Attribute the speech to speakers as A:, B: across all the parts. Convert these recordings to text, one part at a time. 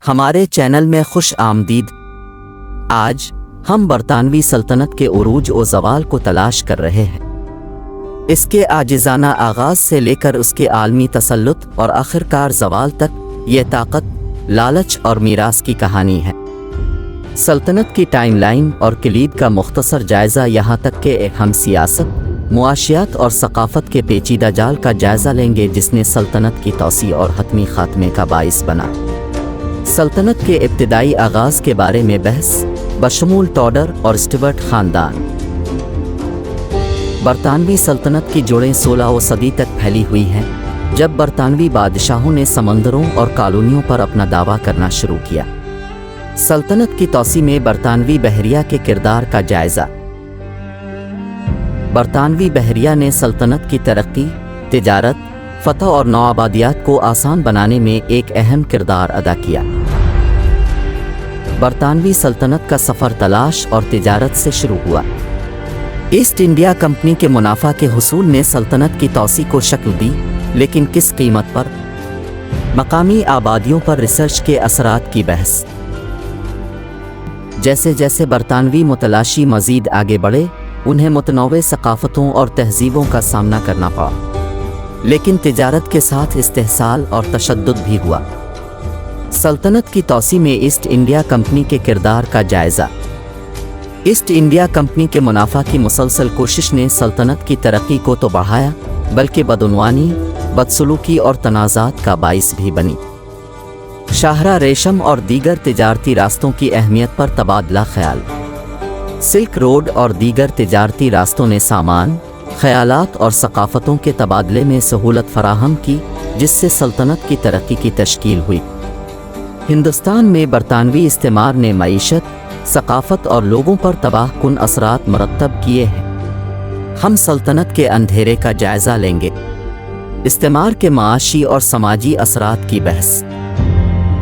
A: ہمارے چینل میں خوش آمدید۔ آج ہم برطانوی سلطنت کے عروج و زوال کو تلاش کر رہے ہیں، اس کے عاجزانہ آغاز سے لے کر اس کے عالمی تسلط اور آخرکار زوال تک۔ یہ طاقت، لالچ اور میراث کی کہانی ہے۔ سلطنت کی ٹائم لائن اور کلید کا مختصر جائزہ، یہاں تک کہ ہم سیاست، معاشیات اور ثقافت کے پیچیدہ جال کا جائزہ لیں گے جس نے سلطنت کی توسیع اور حتمی خاتمے کا باعث بنا۔ سلطنت کے ابتدائی آغاز کے بارے میں بحث، بشمول ٹوڈر اور اسٹیورٹ خاندان۔ برطانوی سلطنت کی جڑیں 16ویں صدی تک پھیلی ہوئی ہیں، جب برطانوی بادشاہوں نے سمندروں اور کالونیوں پر اپنا دعویٰ کرنا شروع کیا۔ سلطنت کی توسیع میں برطانوی بحریہ کے کردار کا جائزہ۔ برطانوی بحریہ نے سلطنت کی ترقی، تجارت، فتح اور نوآبادیات کو آسان بنانے میں ایک اہم کردار ادا کیا۔ برطانوی سلطنت کا سفر تلاش اور تجارت سے شروع ہوا۔ ایسٹ انڈیا کمپنی کے منافع کے حصول نے سلطنت کی توسیع کو شکل دی، لیکن کس قیمت پر؟ مقامی آبادیوں پر ریسرچ کے اثرات کی بحث۔ جیسے جیسے برطانوی متلاشی مزید آگے بڑھے، انہیں متنوع ثقافتوں اور تہذیبوں کا سامنا کرنا پڑا، لیکن تجارت کے ساتھ استحصال اور تشدد بھی ہوا۔ سلطنت کی توسیع میں ایسٹ انڈیا کمپنی کے کردار کا جائزہ۔ ایسٹ انڈیا کمپنی کے منافع کی مسلسل کوشش نے سلطنت کی ترقی کو تو بڑھایا، بلکہ بدعنوانی، بدسلوکی اور تنازعات کا باعث بھی بنی۔ شاہراہ ریشم اور دیگر تجارتی راستوں کی اہمیت پر تبادلہ خیال۔ سلک روڈ اور دیگر تجارتی راستوں نے سامان، خیالات اور ثقافتوں کے تبادلے میں سہولت فراہم کی، جس سے سلطنت کی ترقی کی تشکیل ہوئی۔ ہندوستان میں برطانوی استعمار نے معیشت، ثقافت اور لوگوں پر تباہ کن اثرات مرتب کیے ہیں۔ ہم سلطنت کے اندھیرے کا جائزہ لیں گے، استعمار کے معاشی اور سماجی اثرات کی بحث۔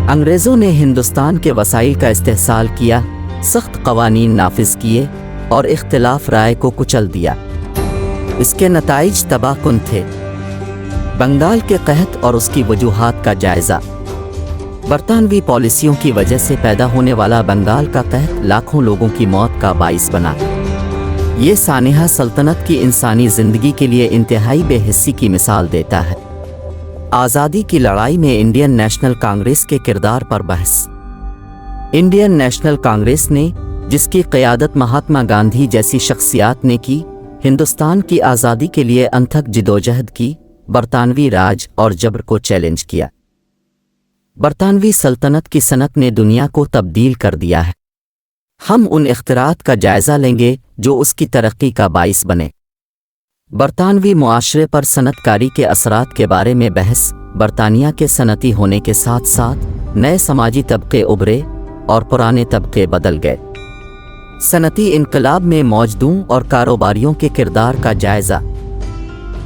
A: انگریزوں نے ہندوستان کے وسائل کا استحصال کیا، سخت قوانین نافذ کیے اور اختلاف رائے کو کچل دیا۔ اس کے نتائج تباہ کن تھے۔ بنگال کے قحط اور اس کی وجوہات کا جائزہ۔ برطانوی پالیسیوں کی وجہ سے پیدا ہونے والا بنگال کا قحط لاکھوں لوگوں کی موت کا باعث بنا۔ یہ سانحہ سلطنت کی انسانی زندگی کے لیے انتہائی بے حسی کی مثال دیتا ہے۔ آزادی کی لڑائی میں انڈین نیشنل کانگریس کے کردار پر بحث۔ انڈین نیشنل کانگریس نے، جس کی قیادت مہاتما گاندھی جیسی شخصیات نے کی، ہندوستان کی آزادی کے لیے انتھک جدوجہد کی، برطانوی راج اور جبر کو چیلنج کیا۔ برطانوی سلطنت کی صنعت نے دنیا کو تبدیل کر دیا ہے۔ ہم ان اختراعات کا جائزہ لیں گے جو اس کی ترقی کا باعث بنے۔ برطانوی معاشرے پر صنعت کاری کے اثرات کے بارے میں بحث۔ برطانیہ کے صنعتی ہونے کے ساتھ ساتھ نئے سماجی طبقے ابھرے اور پرانے طبقے بدل گئے۔ صنعتی انقلاب میں موجدوں اور کاروباریوں کے کردار کا جائزہ۔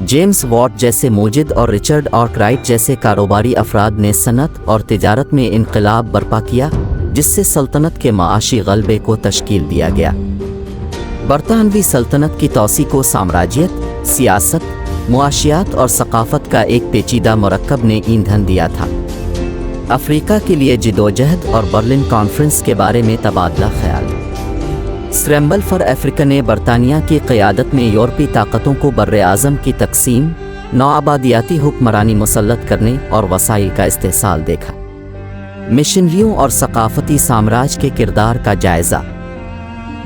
A: جیمز واٹ جیسے موجد اور رچرڈ آرکرائٹ جیسے کاروباری افراد نے صنعت اور تجارت میں انقلاب برپا کیا، جس سے سلطنت کے معاشی غلبے کو تشکیل دیا گیا۔ برطانوی سلطنت کی توسیع کو سامراجیت، سیاست، معاشیات اور ثقافت کا ایک پیچیدہ مرکب نے ایندھن دیا تھا۔ افریقہ کے لیے جدوجہد اور برلن کانفرنس کے بارے میں تبادلہ خیال۔ اسکریمبل فار افریقہ نے برطانیہ کی قیادت میں یورپی طاقتوں کو براعظم کی تقسیم، نوآبادیاتی حکمرانی مسلط کرنے اور وسائل کا استحصال دیکھا۔ مشنریوں اور ثقافتی سامراج کے کردار کا جائزہ۔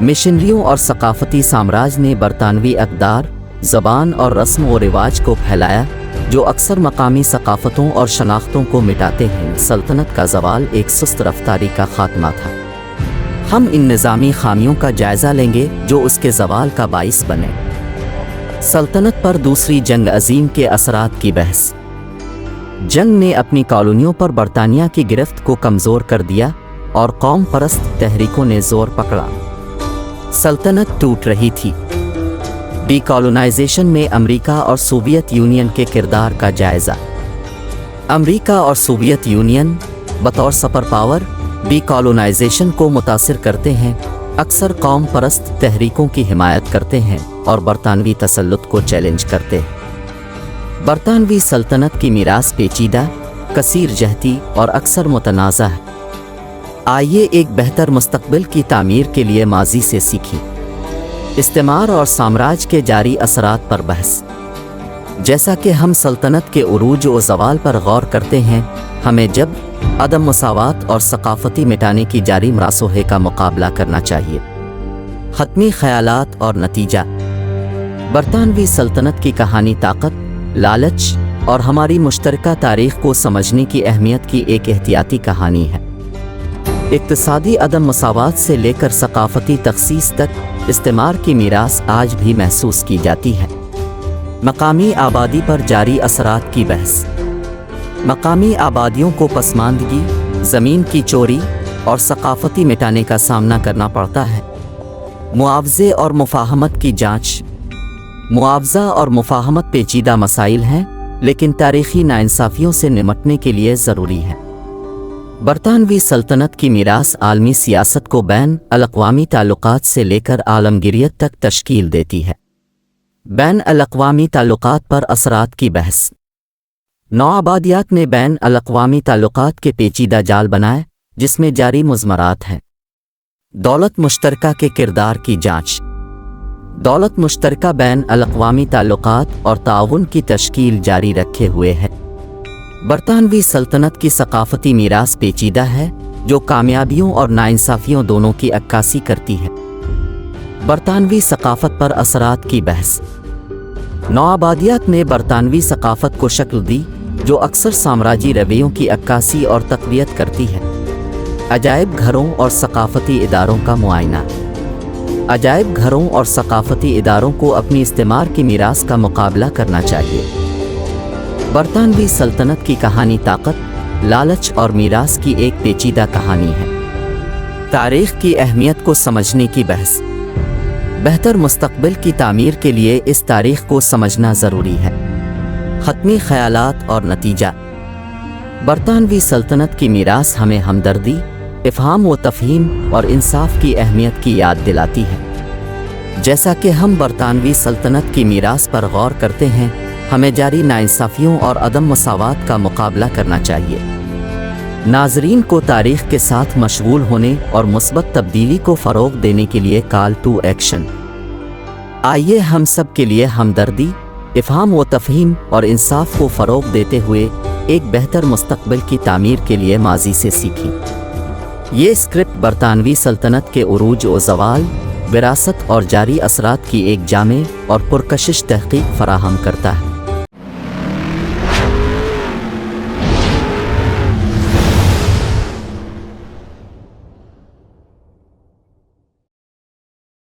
A: مشنریوں اور ثقافتی سامراج نے برطانوی اقدار، زبان اور رسم و رواج کو پھیلایا، جو اکثر مقامی ثقافتوں اور شناختوں کو مٹاتے ہیں۔ سلطنت کا زوال ایک سست رفتاری کا خاتمہ تھا۔ ہم ان نظامی خامیوں کا جائزہ لیں گے جو اس کے زوال کا باعث بنے۔ سلطنت پر دوسری جنگ عظیم کے اثرات کی بحث۔ جنگ نے اپنی کالونیوں پر برطانیہ کی گرفت کو کمزور کر دیا اور قوم پرست تحریکوں نے زور پکڑا۔ سلطنت ٹوٹ رہی تھی۔ ڈی کالونائزیشن میں امریکہ اور سوویت یونین کے کردار کا جائزہ۔ امریکہ اور سوویت یونین بطور سپر پاور ڈی کالونائزیشن کو متاثر کرتے ہیں، اکثر قوم پرست تحریکوں کی حمایت کرتے ہیں اور برطانوی تسلط کو چیلنج کرتے ہیں۔ برطانوی سلطنت کی میراث پیچیدہ، کثیر جہتی اور اکثر متنازع ہے۔ آئیے ایک بہتر مستقبل کی تعمیر کے لیے ماضی سے سیکھیں۔ استعمار اور سامراج کے جاری اثرات پر بحث۔ جیسا کہ ہم سلطنت کے عروج و زوال پر غور کرتے ہیں، ہمیں جب عدم مساوات اور ثقافتی مٹانے کی جاری مراسوہے کا مقابلہ کرنا چاہیے۔ حتمی خیالات اور نتیجہ۔ برطانوی سلطنت کی کہانی طاقت، لالچ اور ہماری مشترکہ تاریخ کو سمجھنے کی اہمیت کی ایک احتیاطی کہانی ہے۔ اقتصادی عدم مساوات سے لے کر ثقافتی تخصیص تک استعمار کی میراث آج بھی محسوس کی جاتی ہے۔ مقامی آبادی پر جاری اثرات کی بحث۔ مقامی آبادیوں کو پسماندگی، زمین کی چوری اور ثقافتی مٹانے کا سامنا کرنا پڑتا ہے۔ معاوضے اور مفاہمت کی جانچ۔ معاوضہ اور مفاہمت پیچیدہ مسائل ہیں، لیکن تاریخی ناانصافیوں سے نمٹنے کے لیے ضروری ہے۔ برطانوی سلطنت کی میراث عالمی سیاست کو بین الاقوامی تعلقات سے لے کر عالمگیریت تک تشکیل دیتی ہے۔ بین الاقوامی تعلقات پر اثرات کی بحث۔ نوآبادیات نے بین الاقوامی تعلقات کے پیچیدہ جال بنائے، جس میں جاری مضمرات ہیں۔ دولت مشترکہ کے کردار کی جانچ۔ دولت مشترکہ بین الاقوامی تعلقات اور تعاون کی تشکیل جاری رکھے ہوئے ہے۔ برطانوی سلطنت کی ثقافتی میراث پیچیدہ ہے، جو کامیابیوں اور ناانصافیوں دونوں کی عکاسی کرتی ہے۔ برطانوی ثقافت پر اثرات کی بحث۔ نوآبادیات نے برطانوی ثقافت کو شکل دی، جو اکثر سامراجی رویوں کی عکاسی اور تقویت کرتی ہے۔ عجائب گھروں اور ثقافتی اداروں کا معائنہ۔ عجائب گھروں اور ثقافتی اداروں کو اپنی استعمار کی میراث کا مقابلہ کرنا چاہیے۔ برطانوی سلطنت کی کہانی طاقت، لالچ اور میراث کی ایک پیچیدہ کہانی ہے۔ تاریخ کی اہمیت کو سمجھنے کی بحث۔ بہتر مستقبل کی تعمیر کے لیے اس تاریخ کو سمجھنا ضروری ہے۔ حتمی خیالات اور نتیجہ۔ برطانوی سلطنت کی میراث ہمیں ہمدردی، افہام و تفہیم اور انصاف کی اہمیت کی یاد دلاتی ہے۔ جیسا کہ ہم برطانوی سلطنت کی میراث پر غور کرتے ہیں، ہمیں جاری ناانصافیوں اور عدم مساوات کا مقابلہ کرنا چاہیے۔ ناظرین کو تاریخ کے ساتھ مشغول ہونے اور مثبت تبدیلی کو فروغ دینے کے لیے کال ٹو ایکشن۔ آئیے ہم سب کے لیے ہمدردی، افہام و تفہیم اور انصاف کو فروغ دیتے ہوئے ایک بہتر مستقبل کی تعمیر کے لیے ماضی سے سیکھیں۔ یہ اسکرپٹ برطانوی سلطنت کے عروج و زوال، وراثت اور جاری اثرات کی ایک جامع اور پرکشش تحقیق فراہم کرتا ہے۔